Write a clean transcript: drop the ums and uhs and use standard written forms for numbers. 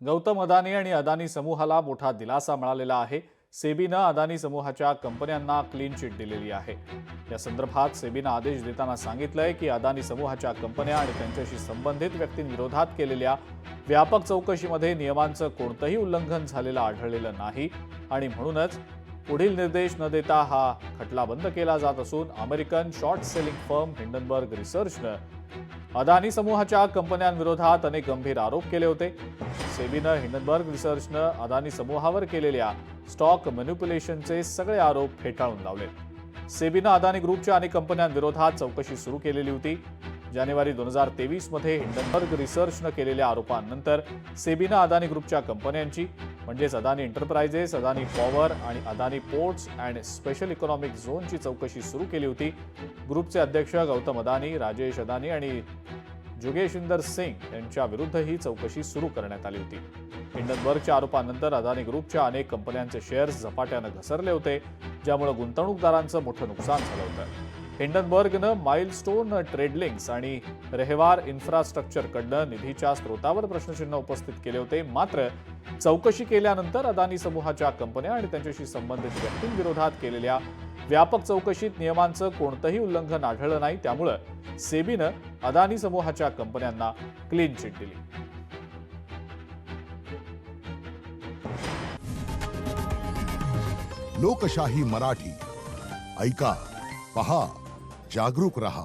गौतम अदानी आणि अदानी समूहाला मोठा दिलासा मिळालेला आहे। सेबीनं अदानी समूहाच्या कंपन्यांना क्लीन चिट दिलेली आहे। या संदर्भात सेबीनं आदेश देताना सांगितलंय की अदानी समूहाच्या कंपन्या आणि त्यांच्याशी संबंधित व्यक्तींविरोधात केलेल्या व्यापक चौकशीमध्ये नियमांचं कोणतंही उल्लंघन झालेलं आढळलेलं नाही आणि म्हणूनच पुढील निर्देश न देता हा खटला बंद केला जात असून American short selling firm Hindenburg रिसर्चनं अदानी समूहाच्या कंपन्यांविरोधात अनेक गंभीर आरोप केले होते। सेबीनं हिंडनबर्ग रिसर्चनं अदानी समूहावर केलेल्या स्टॉक मॅनिप्युलेशनचे सगळे आरोप फेटाळून लावले। सेबीनं अदानी ग्रुपच्या अनेक कंपन्यांविरोधात चौकशी सुरू केलेली होती। जानेवारी 2023 मध्ये हिंडनबर्ग रिसर्चनं केलेल्या आरोपांनंतर सेबीनं अदानी ग्रुपच्या कंपन्यांची म्हणजेच अदानी एंटरप्राइजेस, अदानी पॉवर आणि Adani ports and special economic झोनची चौकशी सुरू केली होती। ग्रुपचे अध्यक्ष गौतम अदानी, राजेश अदानी आणि जुगेशिंदर सिंग यांच्या विरुद्ध ही चौकशी सुरू करण्यात आली होती। हिंडनबर्गच्या आरोपांनंतर अदानी ग्रुपच्या अनेक कंपन्यांचे शेअर्स झपाट्यानं घसरले होते, ज्यामुळे गुंतवणूकदारांचं मोठं नुकसान झालं होतं। हिंडनबर्गनं माइलस्टोन ट्रेडलिंक्स आणि रेहवार इन्फ्रास्ट्रक्चरकडनं निधीच्या स्रोतावर प्रश्नचिन्ह उपस्थित केले होते। मात्र चौकशी केल्यानंतर अदानी समूहाच्या कंपन्या आणि त्यांच्याशी संबंधित व्यक्तींविरोधात केलेल्या व्यापक चौकशीत नियमांचं कोणतंही उल्लंघन आढळलं नाही। त्यामुळे सेबीनं अदानी समूहाच्या कंपन्यांना क्लीन चिट दिली। लोकशाही मराठी ऐका, पहा, जागरूक रहा।